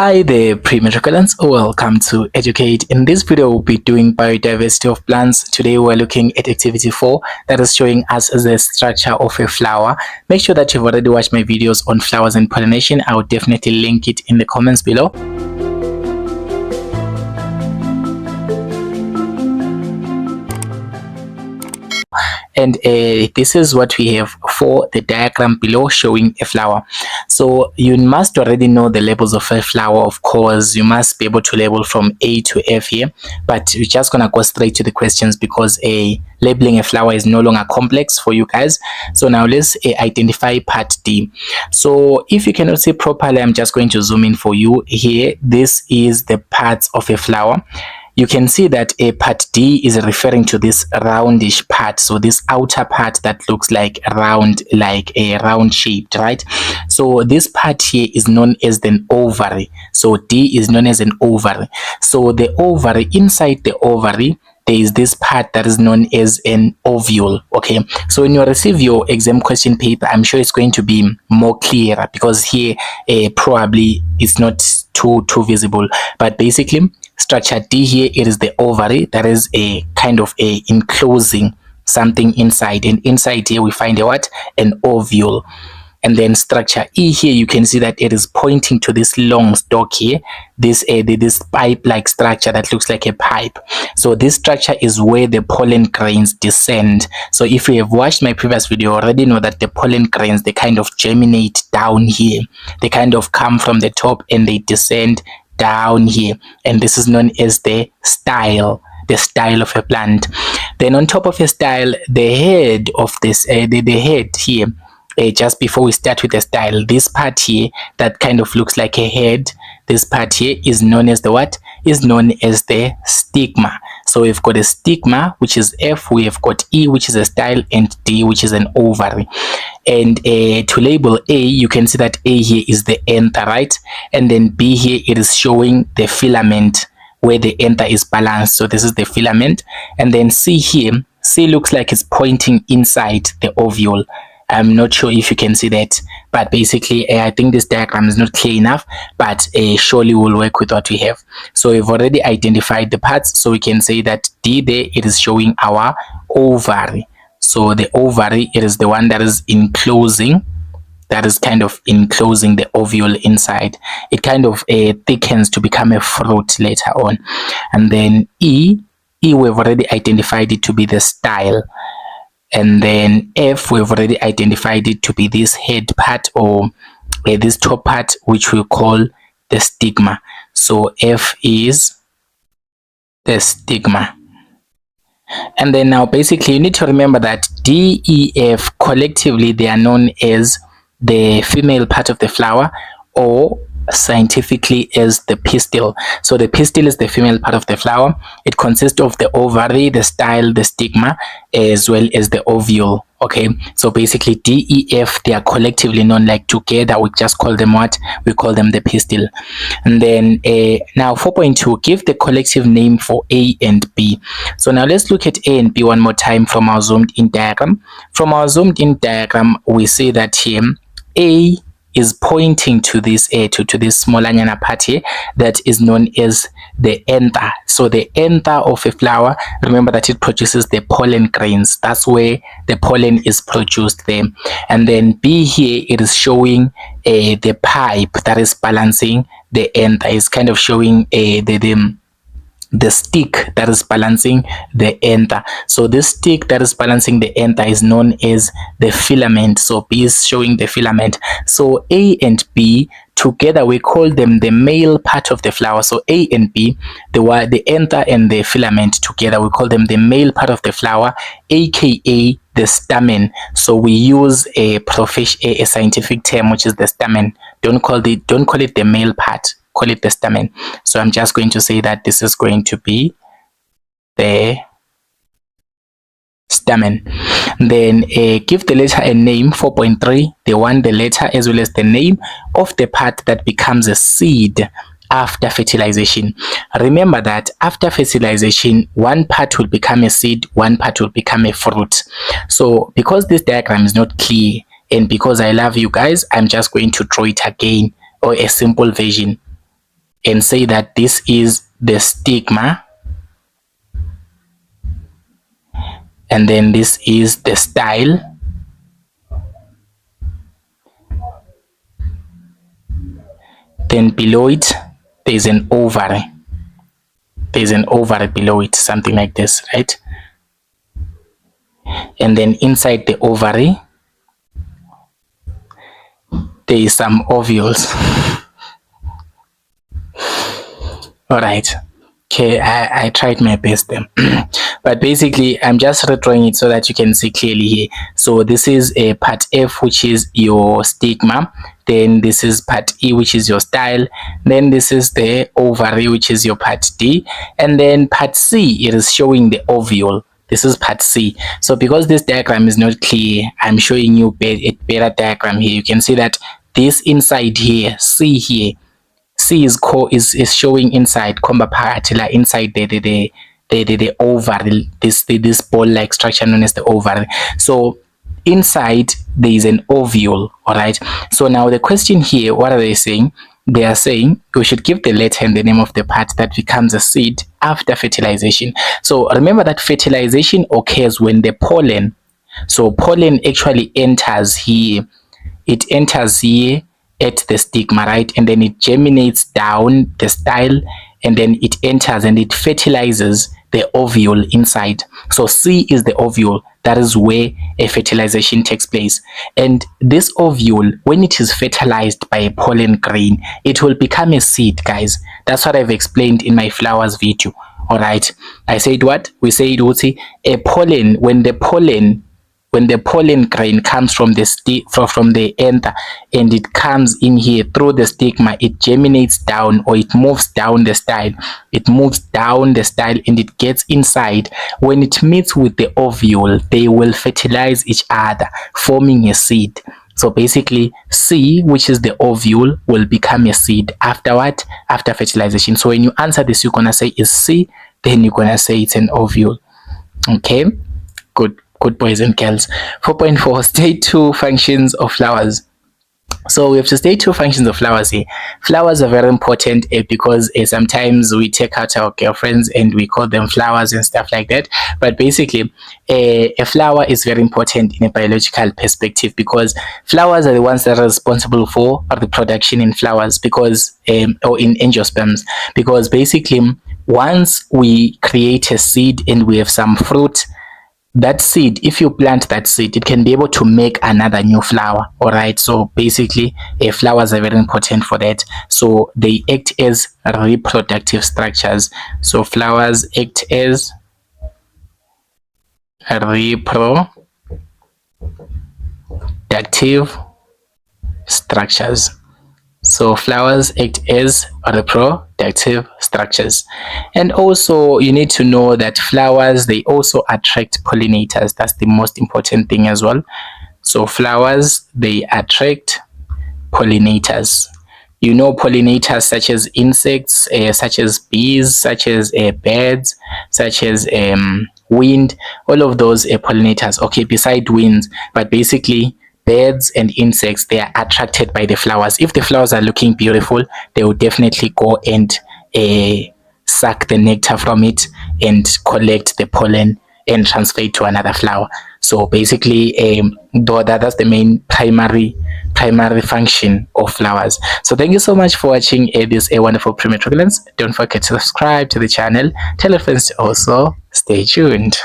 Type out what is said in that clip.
Hi there, pre-matriculants. Welcome to Educate. In this video, we'll be doing biodiversity of plants. Today, we're looking at activity 4 that is showing us the structure of a flower. Make sure that you've already watched my videos on flowers and pollination. I will definitely link it in the comments below. And this is what we have for the diagram below showing a flower. So you must already know the labels of a flower. Of course, you must be able to label from A to F here, but we're just gonna go straight to the questions because labeling a flower is no longer complex for you guys. So now let's identify part D. So if you cannot see properly, I'm just going to zoom in for you here. This is the parts of a flower. You can see that a part D is referring to this roundish part, so this outer part that looks like round, like a round shaped, right? So this part here is known as an ovary. So D is known as an ovary. So the ovary, inside the ovary, there is this part that is known as an ovule. Okay, so when you receive your exam question paper, I'm sure it's going to be more clearer because here probably it's not too visible, but basically structure D here, it is the ovary that is a kind of a enclosing something inside, and inside here we find a what? An ovule. And then structure E here, you can see that it is pointing to this long stalk here, this pipe-like structure that looks like a pipe. So this structure is where the pollen grains descend. So if you have watched my previous video, you already know that the pollen grains, they kind of germinate down here. They kind of come from the top and they descend down here, and this is known as the style of a plant. Then on top of a style, the head of this the head here, just before we start with the style, this part here that kind of looks like a head, this part here is known as the what? Is known as the stigma. So we've got a stigma, which is F, we have got E, which is a style, and D, which is an ovary. And to label A, you can see that A here is the anther, right? And then B here, it is showing the filament where the anther is balanced. So this is the filament. And then C here, C looks like it's pointing inside the ovule. I'm not sure if you can see that, but basically I think this diagram is not clear enough, but surely we'll work with what we have. So we've already identified the parts, so we can say that D there, it is showing our ovary. So the ovary, it is the one that is enclosing, that is kind of enclosing the ovule inside. It kind of thickens to become a fruit later on. And then E, we've already identified it to be the style. And then F, we've already identified it to be this head part, or this top part, which we call the stigma. So F is the stigma. And then now basically you need to remember that D, E, F collectively, they are known as the female part of the flower, or scientifically as the pistil. So the pistil is the female part of the flower. It consists of the ovary, the style, the stigma, as well as the ovule. Okay, so basically D, E, F, they are collectively known, like together we just call them what? We call them the pistil. And then now 4.2, give the collective name for A and B. So now let's look at A and B one more time from our zoomed in diagram. From our zoomed in diagram, we see that here A is pointing to this to this smaller nyana part here that is known as the anther. So the anther of a flower, remember that it produces the pollen grains. That's where the pollen is produced there. And then B here, it is showing the pipe that is balancing the anther. It's kind of showing the stick that is balancing the anther. So this stick that is balancing the anther is known as the filament. So B is showing the filament. So A and B together, we call them the male part of the flower. So A and B, the anther and the filament together, we call them the male part of the flower, aka the stamen. So we use a scientific term, which is the stamen. Don't call it the male part, call it the stamen. So I'm just going to say that this is going to be the stamen. Then give the letter a name. 4.3, they want the letter as well as the name of the part that becomes a seed after fertilization. Remember that after fertilization, one part will become a seed, one part will become a fruit. So because this diagram is not clear, and because I love you guys, I'm just going to draw it again, or a simple version. and say that this is the stigma, and then this is the style, then below it there's an ovary. There's an ovary below it, something like this, right? And then inside the ovary there is some ovules. All right. Okay, I tried my best then. But basically, I'm just redrawing it so that you can see clearly here. So this is a part F, which is your stigma. Then this is part E, which is your style. Then this is the ovary, which is your part D. And then part C, it is showing the ovule. This is part C. So because this diagram is not clear, I'm showing you a better diagram here. You can see that this inside here, C here, C is showing inside comba phakathi la inside the ovary, this ball like structure known as the ovary. So inside there is an ovule. All right, so now the question here, what are they saying? They are saying we should give the letter and the name of the part that becomes a seed after fertilization. So remember that fertilization occurs when the pollen, so pollen actually enters here. It enters here at the stigma, right? And then it germinates down the style, and then it enters and it fertilizes the ovule inside. So C is the ovule. That is where a fertilization takes place. And this ovule, when it is fertilized by a pollen grain, it will become a seed, guys. That's what I've explained in my flowers video. All right. I said what? We said, a pollen, when the pollen grain comes from the anther and it comes in here through the stigma, it germinates down, or it moves down the style. It moves down the style and it gets inside. When it meets with the ovule, they will fertilize each other, forming a seed. So basically, C, which is the ovule, will become a seed afterward, after fertilization. So when you answer this, you're gonna say is C, then you're gonna say it's an ovule. Okay, good boys and girls. 4.4, state two functions of flowers. So we have to state two functions of flowers here. Flowers are very important because sometimes we take out our girlfriends and we call them flowers and stuff like that. But basically, a flower is very important in a biological perspective because flowers are the ones that are responsible for reproduction in flowers, because or in angiosperms. Because basically, once we create a seed and we have some fruit, that seed, if you plant that seed, it can be able to make another new flower. All right, so basically flowers are very important for that. So they act as reproductive structures. So flowers act as reproductive structures. So flowers act as reproductive structures. And also you need to know that flowers, they also attract pollinators. That's the most important thing as well. So flowers, they attract pollinators. You know, pollinators such as insects, such as bees, such as birds, such as wind, all of those pollinators. Okay, beside winds, but basically birds and insects, they are attracted by the flowers. If the flowers are looking beautiful, they will definitely go and suck the nectar from it and collect the pollen and transfer it to another flower. So basically, that's the main primary function of flowers. So thank you so much for watching this wonderful Premier Truculence. Don't forget to subscribe to the channel. Tell your friends to also stay tuned.